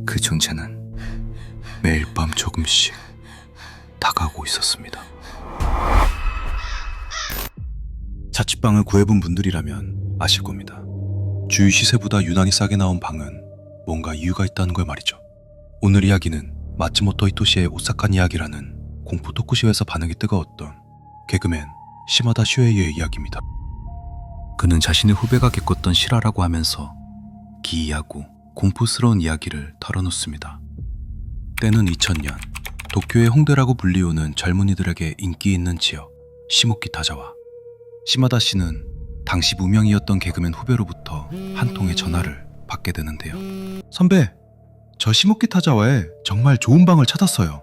그 존재는 매일 밤 조금씩 다가오고 있었습니다. 자취방을 구해본 분들이라면 아실 겁니다. 주위 시세보다 유난히 싸게 나온 방은 뭔가 이유가 있다는 걸 말이죠. 오늘 이야기는 마츠모토 히토시의 오사칸 이야기라는 공포 토크쇼에서 반응이 뜨거웠던 개그맨 시마다 슈에이의 이야기입니다. 그는 자신의 후배가 겪었던 실화라고 하면서 기이하고 공포스러운 이야기를 털어놓습니다. 때는 2000년, 도쿄의 홍대라고 불리우는 젊은이들에게 인기 있는 지역 시모키타자와 시마다 씨는 당시 무명이었던 개그맨 후배로부터 한 통의 전화를 받게 되는데요. 선배, 저 시모키타자와에 정말 좋은 방을 찾았어요.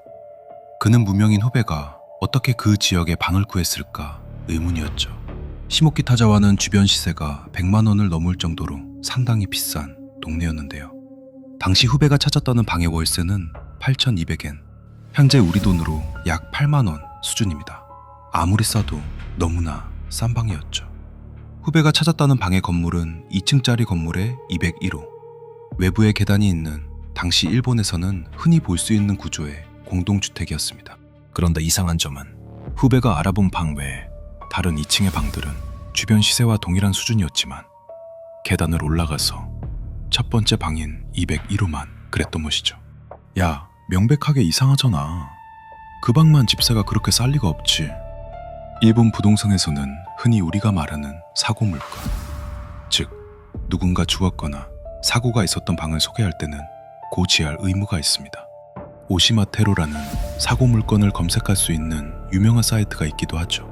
그는 무명인 후배가 어떻게 그 지역에 방을 구했을까 의문이었죠. 시모키타자와는 주변 시세가 100만 원을 넘을 정도로 상당히 비싼 동네였는데요. 당시 후배가 찾았다는 방의 월세는 8,200엔, 현재 우리 돈으로 약 8만 원 수준입니다. 아무리 싸도 너무나 싼 방이었죠. 후배가 찾았다는 방의 건물은 2층짜리 건물의 201호. 외부에 계단이 있는 당시 일본에서는 흔히 볼 수 있는 구조의 공동주택이었습니다. 그런데 이상한 점은 후배가 알아본 방 외에 다른 2층의 방들은 주변 시세와 동일한 수준이었지만 계단을 올라가서 첫 번째 방인 201호만 그랬던 것이죠. 야, 명백하게 이상하잖아. 그 방만 집세가 그렇게 쌀 리가 없지. 일본 부동산에서는 흔히 우리가 말하는 사고 물건, 즉 누군가 죽었거나 사고가 있었던 방을 소개할 때는 고지할 의무가 있습니다. 오시마테로라는 사고 물건을 검색할 수 있는 유명한 사이트가 있기도 하죠.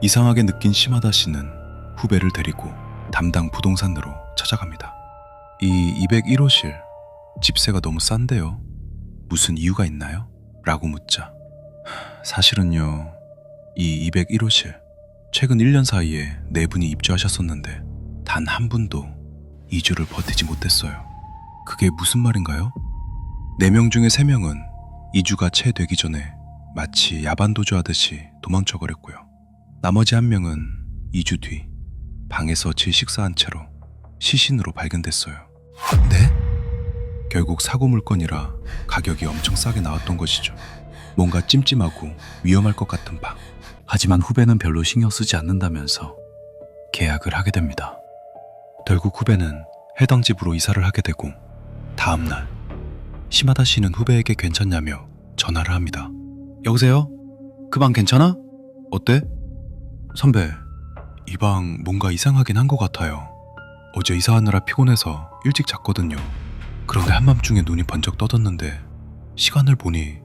이상하게 느낀 시마다 씨는 후배를 데리고 담당 부동산으로 찾아갑니다. 이 201호실 집세가 너무 싼데요. 무슨 이유가 있나요? 라고 묻자, 사실은요, 이 201호실 최근 1년 사이에 4분이 입주하셨었는데 단 한 분도 이주를 버티지 못했어요. 그게 무슨 말인가요? 4명 중에 3명은 이주가 채 되기 전에 마치 야반도주하듯이 도망쳐버렸고요. 나머지 1명은 2주 뒤 방에서 질식사한 채로 시신으로 발견됐어요. 네? 결국 사고 물건이라 가격이 엄청 싸게 나왔던 것이죠. 뭔가 찜찜하고 위험할 것 같은 방. 하지만 후배는 별로 신경 쓰지 않는다면서 계약을 하게 됩니다. 결국 후배는 해당 집으로 이사를 하게 되고 다음날 시마다 씨는 후배에게 괜찮냐며 전화를 합니다. 여보세요? 그 방 괜찮아? 어때? 선배, 이 방 뭔가 이상하긴 한 것 같아요. 어제 이사하느라 피곤해서 일찍 잤거든요. 그런데 한밤중에 눈이 번쩍 떠졌는데 시간을 보니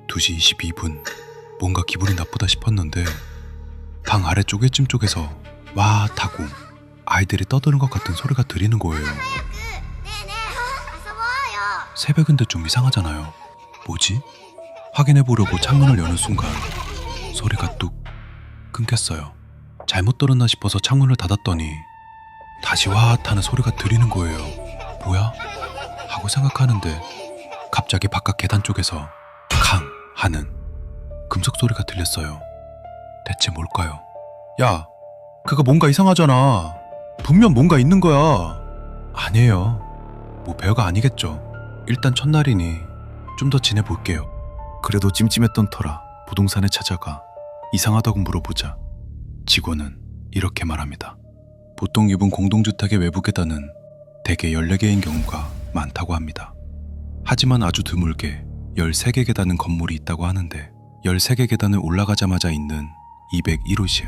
2시 22분. 뭔가 기분이 나쁘다 싶었는데 방 아래쪽 1층 쪽에서 와 타고 아이들이 떠드는 것 같은 소리가 들리는 거예요. 새벽인데 좀 이상하잖아요. 뭐지? 확인해보려고 창문을 여는 순간 소리가 뚝 끊겼어요. 잘못 들었나 싶어서 창문을 닫았더니 다시 와 타는 소리가 들리는 거예요. 뭐야? 하고 생각하는데 갑자기 바깥 계단 쪽에서 캉 하는 금속 소리가 들렸어요. 대체 뭘까요? 야, 그거 뭔가 이상하잖아. 분명 뭔가 있는 거야. 아니에요. 뭐 별거 아니겠죠. 일단 첫날이니 좀 더 지내볼게요. 그래도 찜찜했던 터라 부동산에 찾아가 이상하다고 물어보자 직원은 이렇게 말합니다. 보통 일본 공동주택의 외부 계단은 대개 14개인 경우가 많다고 합니다. 하지만 아주 드물게 13개 계단은 건물이 있다고 하는데 13개 계단을 올라가자마자 있는 201호실,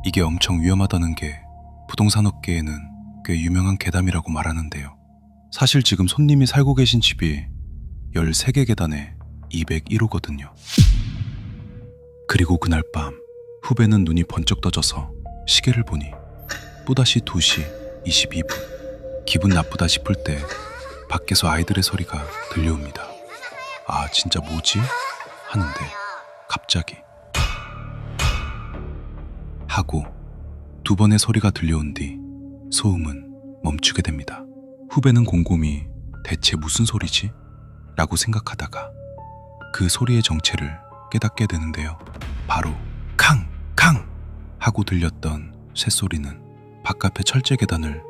이게 엄청 위험하다는 게 부동산 업계에는 꽤 유명한 괴담이라고 말하는데요. 사실 지금 손님이 살고 계신 집이 13개 계단에 201호거든요. 그리고 그날 밤 후배는 눈이 번쩍 떠져서 시계를 보니 또다시 2시 22분. 기분 나쁘다 싶을 때 밖에서 아이들의 소리가 들려옵니다. 아, 진짜 뭐지? 하는데 갑자기 하고 2번의 소리가 들려온 뒤 소음은 멈추게 됩니다. 후배는 곰곰이 대체 무슨 소리지? 라고 생각하다가 그 소리의 정체를 깨닫게 되는데요. 바로 캉! 캉! 하고 들렸던 쇳소리는 바깥의 철제 계단을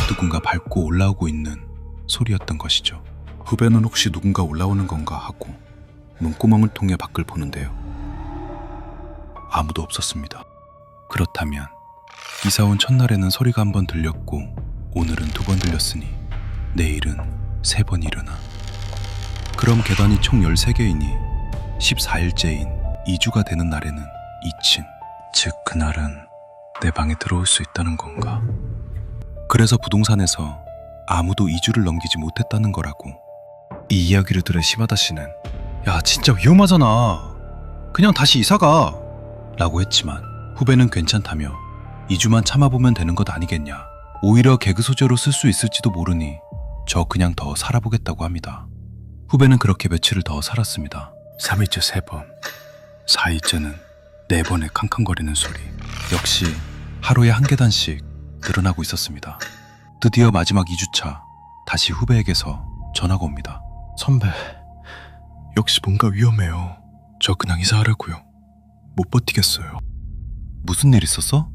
누군가 밟고 올라오고 있는 소리였던 것이죠. 후배는 혹시 누군가 올라오는 건가 하고 문구멍을 통해 밖을 보는데요. 아무도 없었습니다. 그렇다면 이사 온 첫날에는 소리가 한 번 들렸고 오늘은 2번 들렸으니 내일은 3번 일어나. 그럼 계단이 총 13개이니 14일째인 2주가 되는 날에는 2층, 즉 그날은 내 방에 들어올 수 있다는 건가. 그래서 부동산에서 아무도 2주를 넘기지 못했다는 거라고. 이 이야기를 들은 시마다 씨는 야 진짜 위험하잖아, 그냥 다시 이사가 라고 했지만 후배는 괜찮다며 2주만 참아보면 되는 것 아니겠냐, 오히려 개그 소재로 쓸 수 있을지도 모르니 저 그냥 더 살아보겠다고 합니다. 후배는 그렇게 며칠을 더 살았습니다. 3일째 3번, 4일째는 4번의 캉캉거리는 소리. 역시 하루에 1계단씩 늘어나고 있었습니다. 드디어 마지막 2주차, 다시 후배에게서 전화가 옵니다. 선배, 역시 뭔가 위험해요. 저 그냥 이사하려고요. 못 버티겠어요. 무슨 일 있었어?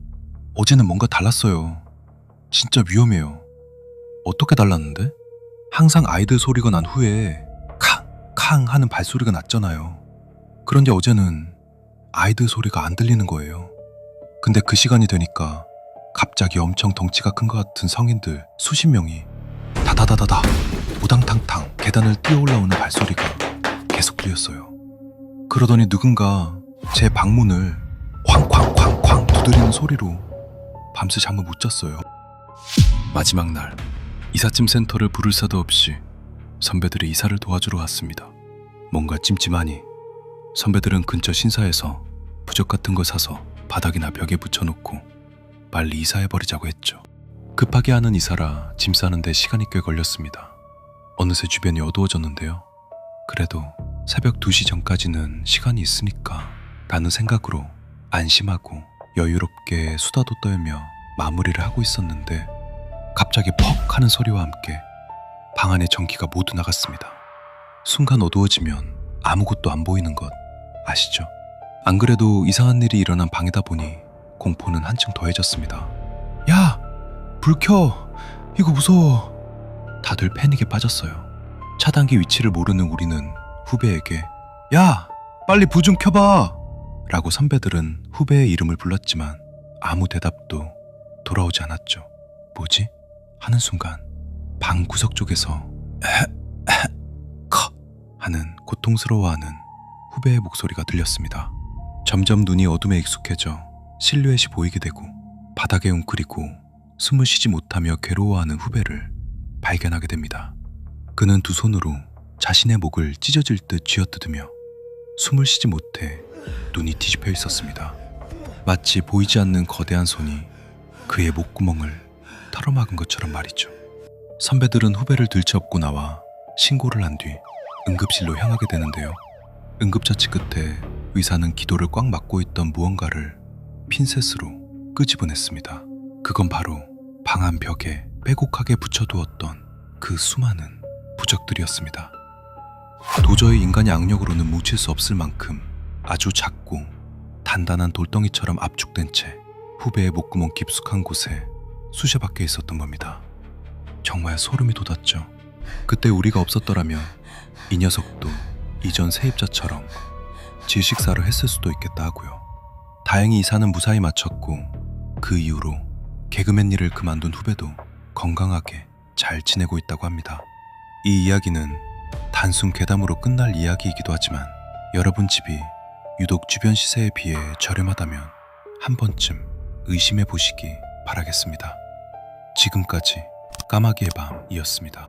어제는 뭔가 달랐어요. 진짜 위험해요. 어떻게 달랐는데? 항상 아이들 소리가 난 후에 캉캉 하는 발소리가 났잖아요. 그런데 어제는 아이들 소리가 안 들리는 거예요. 근데 그 시간이 되니까 갑자기 엄청 덩치가 큰 것 같은 성인들 수십 명이 다다다다다 우당탕탕 계단을 뛰어 올라오는 발소리가 계속 들렸어요. 그러더니 누군가 제 방문을 쾅쾅쾅쾅 두드리는 소리로 밤새 잠을 못 잤어요. 마지막 날, 이삿짐 센터를 부를 새도 없이 선배들이 이사를 도와주러 왔습니다. 뭔가 찜찜하니 선배들은 근처 신사에서 부적 같은 걸 사서 바닥이나 벽에 붙여놓고 빨리 이사해버리자고 했죠. 급하게 하는 이사라 짐 싸는데 시간이 꽤 걸렸습니다. 어느새 주변이 어두워졌는데요. 그래도 새벽 2시 전까지는 시간이 있으니까 라는 생각으로 안심하고 여유롭게 수다도 떨며 마무리를 하고 있었는데 갑자기 퍽 하는 소리와 함께 방 안의 전기가 모두 나갔습니다. 순간 어두워지면 아무것도 안 보이는 것 아시죠? 안 그래도 이상한 일이 일어난 방이다 보니 공포는 한층 더해졌습니다. 야! 불 켜! 이거 무서워! 다들 패닉에 빠졌어요. 차단기 위치를 모르는 우리는 후배에게 야! 빨리 불 좀 켜봐! 라고 선배들은 후배의 이름을 불렀지만 아무 대답도 돌아오지 않았죠. 뭐지? 하는 순간 방 구석 쪽에서 컷! 하는 고통스러워하는 후배의 목소리가 들렸습니다. 점점 눈이 어둠에 익숙해져 실루엣이 보이게 되고 바닥에 웅크리고 숨을 쉬지 못하며 괴로워하는 후배를 발견하게 됩니다. 그는 두 손으로 자신의 목을 찢어질 듯 쥐어뜯으며 숨을 쉬지 못해 눈이 뒤집혀 있었습니다. 마치 보이지 않는 거대한 손이 그의 목구멍을 털어막은 것처럼 말이죠. 선배들은 후배를 들쳐업고 나와 신고를 한 뒤 응급실로 향하게 되는데요. 응급처치 끝에 의사는 기도를 꽉 막고 있던 무언가를 핀셋으로 끄집어냈습니다. 그건 바로 방 안 벽에 빼곡하게 붙여두었던 그 수많은 부적들이었습니다. 도저히 인간의 악력으로는 뭉칠 수 없을 만큼 아주 작고 단단한 돌덩이처럼 압축된 채 후배의 목구멍 깊숙한 곳에 쑤셔박혀 있었던 겁니다. 정말 소름이 돋았죠. 그때 우리가 없었더라면 이 녀석도 이전 세입자처럼 질식사를 했을 수도 있겠다 하고요. 다행히 이사는 무사히 마쳤고 그 이후로 개그맨 일을 그만둔 후배도 건강하게 잘 지내고 있다고 합니다. 이 이야기는 단순 괴담으로 끝날 이야기이기도 하지만 여러분 집이 유독 주변 시세에 비해 저렴하다면 한 번쯤 의심해 보시기 바라겠습니다. 지금까지 까마귀의 밤이었습니다.